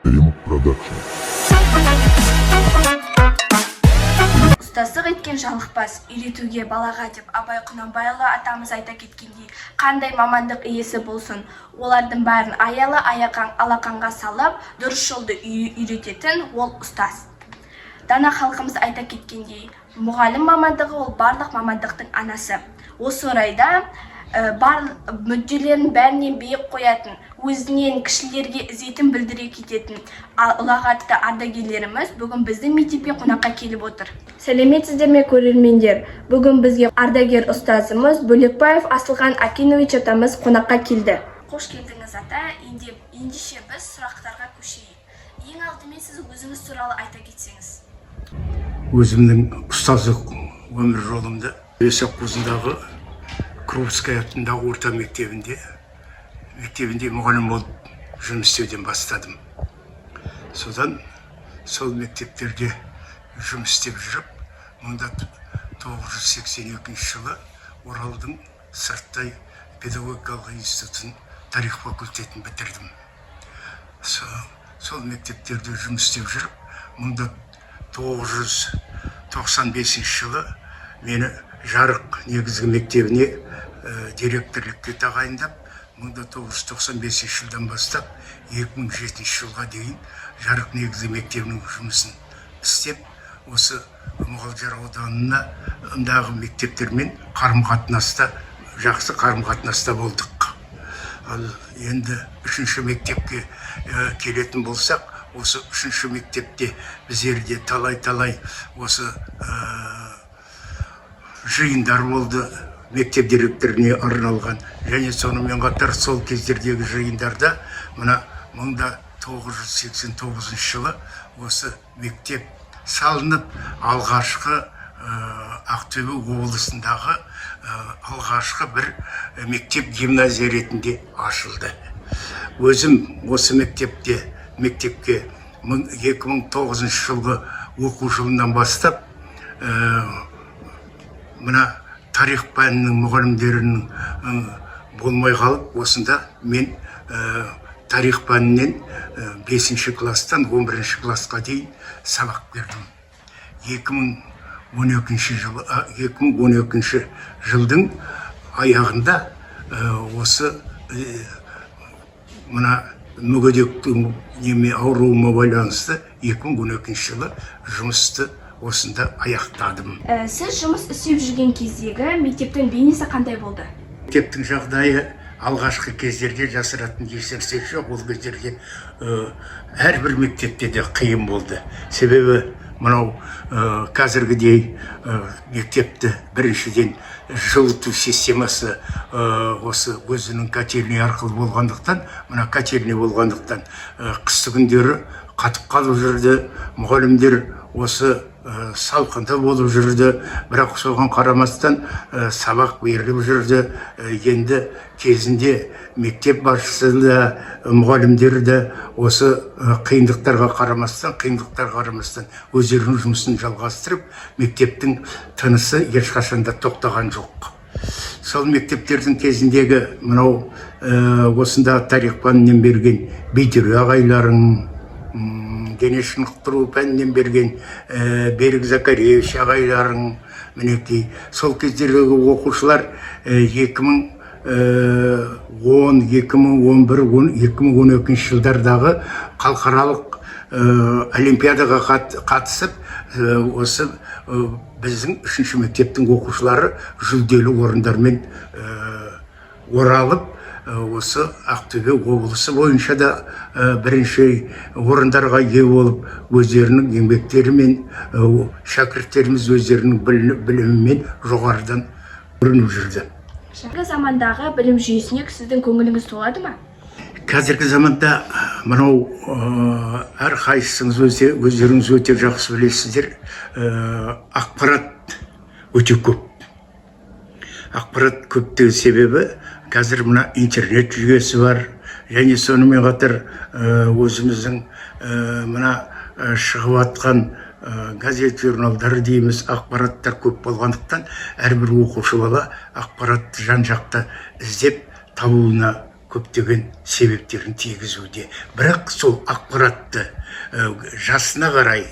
Римок Продакшн. Ұстаздық еткен жалықпас, үйретуге балаға деп Абай Құнанбайұлы атамыз айта кеткендей, қандай мамандық иесі болсын, олардың бәрін аялы алақанға салып, дұрыс жолды үйрететін ол ұстаз. Дана халқымыз айта кеткендей, мұғалім мамандығы ол барлық мамандықтың анасы. Осы орайда бар мүдделерін бәрінен биік қоятын, өзінен кішілерге ізетін білдіре кететін ұлағатты ардагерлеріміз бүгін біздің мектепке қонаққа келіп отыр. Сәлеметсіздер ме көрермендер? Бүгін бізге ардагер ұстазымыз Бөлекбаев Асылхан Акинович атамыз қонаққа келді. Қош келдіңіз ата. Ендеше біз сұрақтарға көшейік. Ең алдымен сіз өзіңіз туралы айта кетсеңіз. Өзімнің ұстаздық өмір жолымды Совхозындағы Крупская атындағы орта мектебінде мұғалім болып жұмыс істеуден бастадым. Содан сол мектептерде жұмыс істеп жүріп, 1982 жылы Оралдың Сырттай педагогикалық институтын тарих факультетін бітірдім. Сол мектептерде жұмыс істеп жүріп, 1995 жылы мені Жарық негізгі мектебіне директорлікке тағайындап, 1995 жылдан бастап 2007 жылға дейін Жарық негізгі мектебінің жұмысын істеп, осы Мұғалжар ауданындағы мектептермен жақсы қарым-қатынаста болдық. Ал енді үшінші мектепке келетін болсақ, осы үшінші мектепте біздерде талай осы жиындар болды, мектеп директоріне арналған. Және сонымен қатар сол кездердегі жиындарда мына 1989 жылы осы мектеп салынып, алғашқы Ақтөбе облысындағы алғашқы бір мектеп гимназия ретінде ашылды. Өзім осы мектепке 2009 жылғы оқу жылынан бастап мына тарих пәнінің мұғалімдерінің болмай қалып, осында мен тарих пәнінен 5-ші класстан 11-ші классқа дейін сабақ бердім. 2012 жылдың аяғында осы мына мүгедектің ауруыма байланысты 2012 жылы жұмысты осында аяқтадым. Сіз жұмыс істеп жүрген кездегі мектептің бейнесі қандай болды? Мектептің жағдайы алғашқы кездерде жасыратын ешнәрсе жоқ. Ол кездерде әрбір мектепте де қиын болды. Себебі мынау қазіргідей мектепті біріншіден жылыту системасы осы өзінің котельный арқылы болғандықтан, мына котельный болғандықтан қысты күндері қатып қалып жүрді. Мұғалімдер осы салқында болып жүрді, бірақ соған қарамастан сабақ беріліп жүрді. Енді кезінде мектеп басшысы да, мұғалімдер де осы қиындықтарға қарамастан өздерінің жұмысын жалғастырып, мектептің тынысы ешқашанда тоқтаған жоқ. Сол мектептердің кезіндегі мынау осында тарих пәнінен берген Бейтөре ағайларың, дене шынықтыру пәнінен берген Берік Закаревич ағайларың, мінекей сол кездердегі оқушылар 2010-2011-2012 жылдардағы халықаралық олимпиадаға қатысып, осы біздің үшінші мектептің оқушылары жүлделі орындармен оралып, осы Ақтөбе облысы бойынша да бірінші орындарға ие болып, өздерінің еңбектерімен, шәкірттеріміз өздерінің білімімен жоғарыдан көрініп жүрді. Қазіргі замандағы білім жүйесіне сіздің көңіліңіз толады ма? Қазіргі заманда мынау әрқайсыңыз өздеріңіз өте жақсы білесіздер, ақпарат өте көп. Ақпарат көптігі себебі қазір мына интернет жүйесі бар, және сонымен қатар өзіміздің мына шығып атқан газет журналдары дейміз, ақпараттар көп болғандықтан әрбір оқушы бала ақпаратты жан жақты іздеп табуына көптеген себептерін тигізуде. Бірақ сол ақпаратты жасына қарай,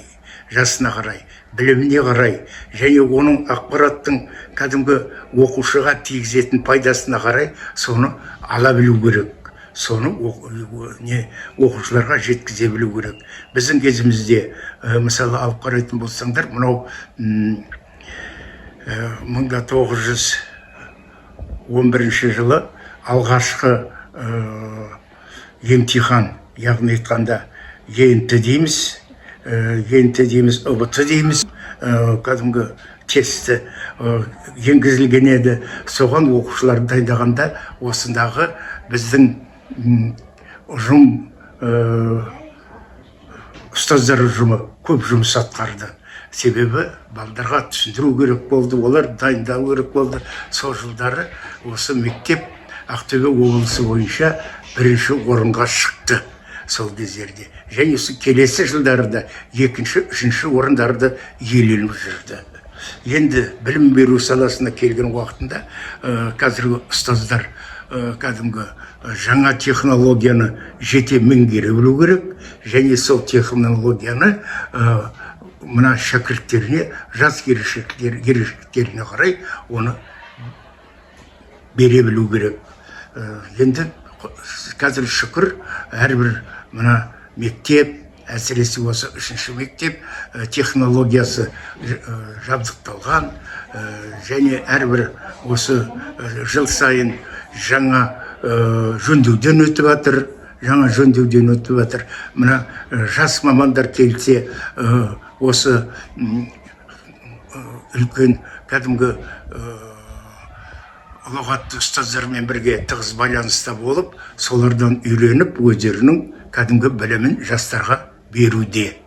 біліміне қарай, және оның ақпараттың кәдімгі оқушыға тигізетін пайдасына қарай соны ала білу керек. Соны оқушыларға жеткізе білу керек. Біздің кезімізде, мысалы алып қарайтын болсаңдар, мынау 1911 жылы алғашқы емтихан, яғни айтқанда ЕНТ дейміз, ұбт дейміз, кәдімгі тесті енгізілген еді. Соған оқушыларды дайындағанда осындағы біздің ұжым, ұстаздар ұжымы көп жұмыс атқарды. Себебі балдарға түсіндіру керек болды, олар дайындау керек болды. Сол жылдары осы мектеп Ақтөбе облысы бойынша бірінші орынға шықты сол кездерде. Және келесі жылдарда екінші, үшінші орындарды иеленіп жүрді. Енді білім беру саласына келген уақытында қазіргі ұстаздар кәдімгі жаңа технологияны жете меңгере білу керек, және сол технологияны мына шәкірттеріне, жас ерекшеліктеріне қарай оны бере білу керек. Енді қазір шүкір, әрбір мына мектеп, әсіресе осы үшінші мектеп технологиясы жабдықталған, және әрбір осы жыл сайын жаңа жөндеуден өтіп жатыр. Мына жас мамандар келсе, осы үлкен кәдімгі ұлағатты ұстаздармен бірге тығыз байланыста болып, солардан үйреніп, өздерінің кәдімгі білімін жастарға беруде.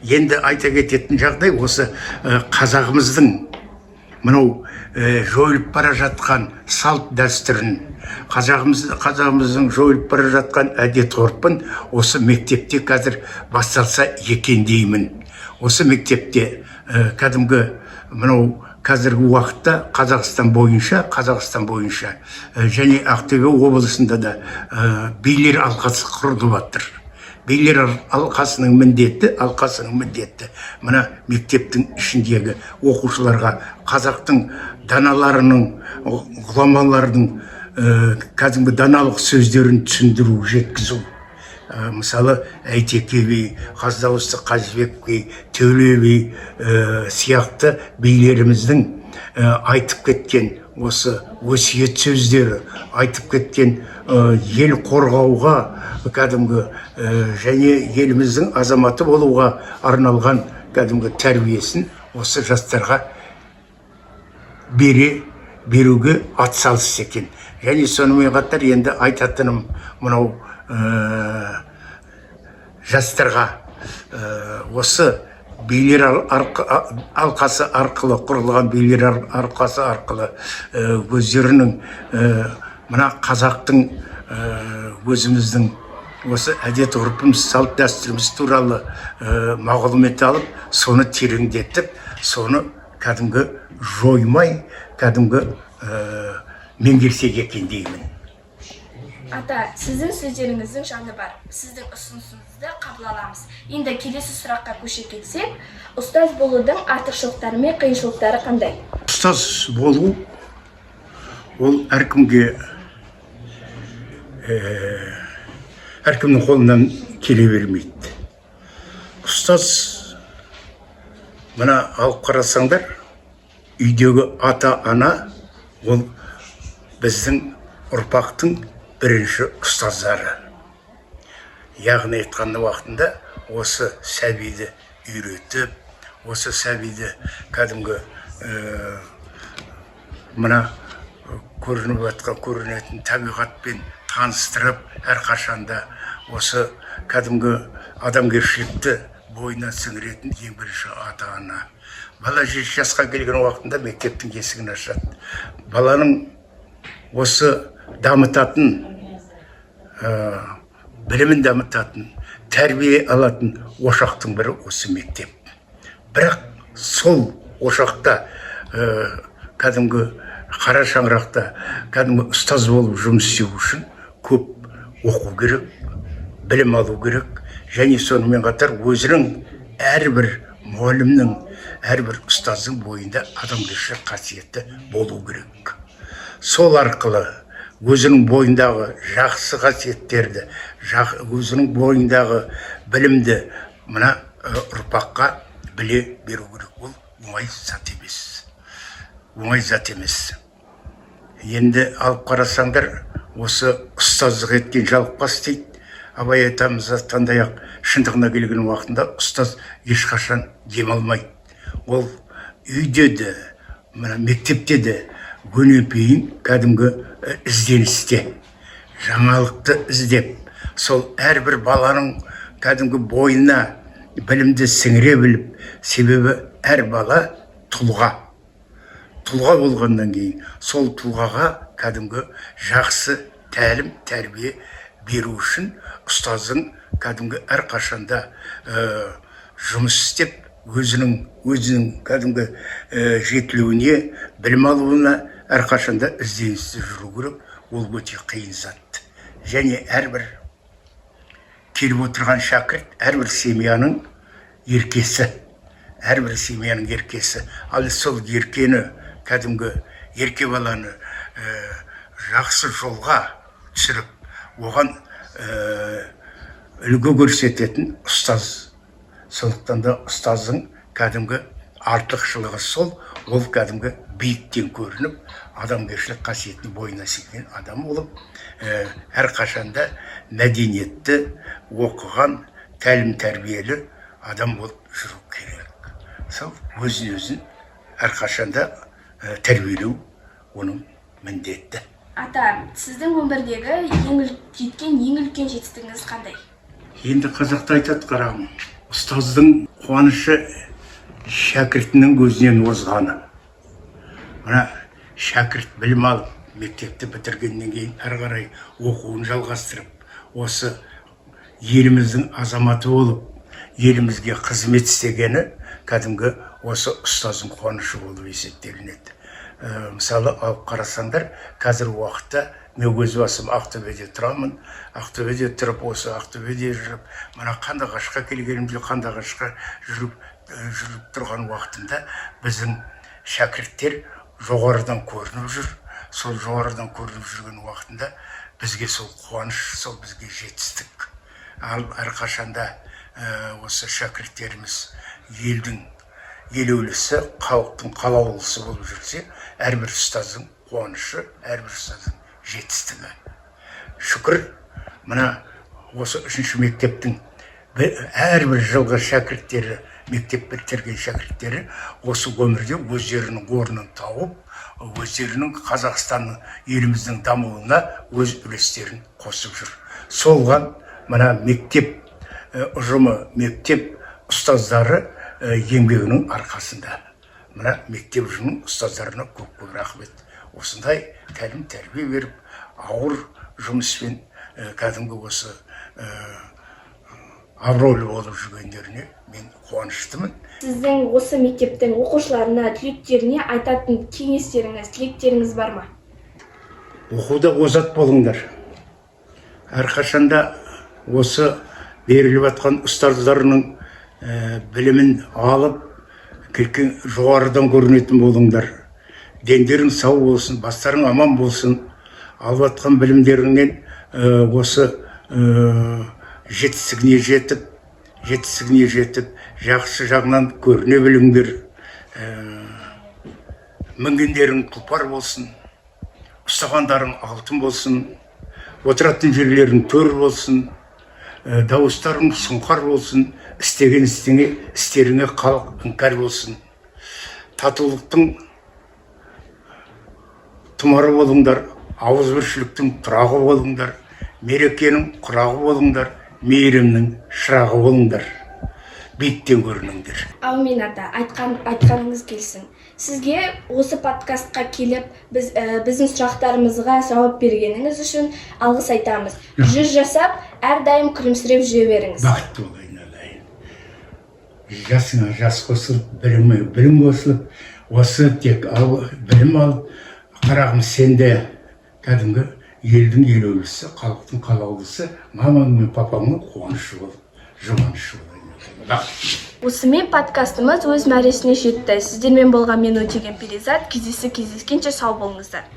Енді айта кететін жағдай осы қазағымыздың мынау жойылып бара жатқан салт дәстүрін, қазағымыздың жойылып бара жатқан әдет ғұрпын осы мектепте қазір басталса екен деймін. Осы мектепте кәдімгі мынау қазіргі уақытта Қазақстан бойынша және Ақтөбе облысында да билер алқасы құрылып жатыр. Билер алқасының міндеті мына мектептің ішіндегі оқушыларға қазақтың даналарының, ғұламалардың кәдімгі даналық сөздерін түсіндіру, жеткізу. Мысалы, Әйтеке би, Қаздауысты Қазыбек би, Төле би сияқты билеріміздің айтып кеткен осы өсиет сөздері, айтып кеткен ел қорғауға кәдімгі және еліміздің азаматы болуға арналған кәдімгі тәрбиесін осы жастарға беруге атсалыс екен. Және сонымен қатар енді айтатыным мынау жастарға осы билер алқасы арқылы, құрылған билер алқасы арқылы өздерінің мына қазақтың, өзіміздің осы әдет ғұрпымыз, салт дәстүріміз туралы мағлұмат алып, соны тереңдетіп, соны кәдімгі жоймай, кәдімгі меңгерсек екен деймін. Ата, сіздің сөздеріңіздің жаны бар. Сіздің ұсынысыңызды қабыл аламыз. Енді келесі сұраққа көше кетсек, ұстаз болудың артықшылықтары мен қиыншылықтары қандай? Ұстаз болу ол әркімге, әркімнің қолынан келе бермейді. Ұстаз, мына алып қарасаңдар, үйдегі ата-ана ол біздің ұрпақтың бірінші ұстаздары. Яғни айтқан уақытында осы сәбиді үйретіп, осы сәбиді кәдімгі мына көрінетін табиғатпен таныстырып, әрқашанда осы кәдімгі адамгершілікті бойына сіңіретін ең бірінші ата-ана. Бала 7 жасқа келген уақытында мектептің есігін ашады. Баланың осы дамытатын, білімін дамытатын, тәрбие алатын ошақтың бірі осы мектеп. Бірақ сол ошақта кәдімгі қара шаңырақта кәдімгі ұстаз болып жұмыс істеу үшін көп оқу керек, білім алу керек, және сонымен қатар өзінің әрбір мұғалімнің, әрбір ұстаздың бойында адамгершілік қасиеті болу керек. Сол арқылы өзінің бойындағы жақсы қасиеттерді, өзінің бойындағы білімді мына ұрпаққа біле беру керек. Ол оңай зат емес. Оңай зат емес. Енді алып қарасаңдар, осы ұстаздық еткен жалықпас дейді. Абай атамыз айтқандай-ақ, шындығына келген уақытында ұстаз ешқашан демалмайды. Ол үйде де, мектепте де өнепейін кәдімгі ізденісте, жаңалықты іздеп, сол әрбір баланың кәдімгі бойына білімді сіңіре біліп, себебі әр бала тұлға болғаннан кейін сол тұлғаға кәдімгі жақсы тәлім, тәрбие беру үшін ұстаздың кәдімгі әрқашанда жұмыс істеп, өзінің кәдімгі жетілуіне, білім алуына әрқашанда ізденісте жүру керек. Ол өте қиын зат. Және әрбір келіп отырған шәкірт, әрбір семьяның еркесі. Әрбір семьяның еркесі. Ал сол еркені, кәдімгі ерке баланы жақсы жолға түсіріп, оған үлгі көрсететін ұстаз. Сондықтан да ұстаздың кәдімгі артықшылығы сол, ол кәдімгі биіктен көрініп, адамгершілік қасиетін бойына сіңген адам болып, әрқашанда мәдениетті, оқыған, тәлім тәрбиелі адам болып жүру керек. Сол өзін әрқашанда тәрбиелеу оның міндеті. Ата, сіздің өмірдегі жеткен ең үлкен жетістігіңіз қандай? Енді қазақта айтады, қарағым, ұстаздың қуанышы шәкіртінің көзінен озғаны. Мына шәкірт білім алып, мектепті бітіргеннен кейін әрі қарай оқуын жалғастырып, осы еліміздің азаматы болып, елімізге қызмет істегені кәдімгі осы ұстаздың қуанышы болып есептелінеді. Мысалы, алып қарасаңдар, қазір уақытта мен өз басым Ақтөбеде тұрамын. Ақтөбеде тұрып, осы Ақтөбеде жүріп, мына Қандыағашқа келгенімде, Қандыағашқа жүріп тұрған уақытында біздің шәкірттер жоғарыдан көрініп жүр. Сол жоғарыдан көрініп жүрген уақытында бізге сол қуаныш, сол бізге жетістік. Ал әрқашанда осы шәкірттеріміз елдің елеулісі, халықтың қалаулысы болып жүрсе, әрбір ұстаздың қуанышы, әрбір ұстаздың жетістігі. Шүкір, мына осы 3-ші мектептің әрбір жылғы шәкірттері, мектеп бітірген шәкірттері осы өмірде өздерінің орнын тауып, өздерінің Қазақстанның, еліміздің дамуына өз үлестерін қосып жүр. Солған мына мектеп ұжымы, мектеп ұстаздары еңбегінің арқасында. Мына мектеп ұжымының ұстаздарына көп рахмет. Осындай тәлім тәрбие беріп, ауыр жұмыспен кәдімгі осы абыройлы болып жүргендеріне мен қуаныштымын. Сіздің осы мектептің оқушыларына, түлектеріне айтатын кеңестеріңіз, тілектеріңіз бар ма? Оқуда озат болыңдар. Әрқашанда осы беріліп жатқан ұстаздарының білімін алып, жоғарыдан көрінетін болыңдар. Дендерің сау болсын, бастарың аман болсын. Алып жатқан білімдеріңнен осы жетістігіне жетіп, жақсы жағынан көріне біліңдер. Мінгендерің тұлпар болсын, ұстағандарың алтын болсын, отыратын жерлерің төр болсын, дауыстарың сұңқар болсын, істеген істеріңе халық іңкәр болсын. Татулықтың тұмары болыңдар, ауызбіршіліктің тұрағы болыңдар, мерекенің құрағы болыңдар, мейірімнің шырағы болыңдар. Биіктен көрініңдер. Аумин ата, айтқаныңыз келсін. Сізге осы подкастқа келіп, біздің сұрақтарымызға жауап бергеніңіз үшін алғыс айтамыз. Жүз жасап, әрдайым күлімсіреп жүре беріңіз. Бақытты болайын, алайын. Жасыңа жас қосылып, білім қосылып, осы тек білім алып, қарағым, сенде кәдімгі елдің елеулісі, халықтың қалаулысы, мамаң мен папаңның қуанышы бол, жұбанышы бол. Осымен подкастымыз өз мәресіне жетті. Сіздермен болған мен Өтеген Перизат. Кездескенше сау болыңыздар.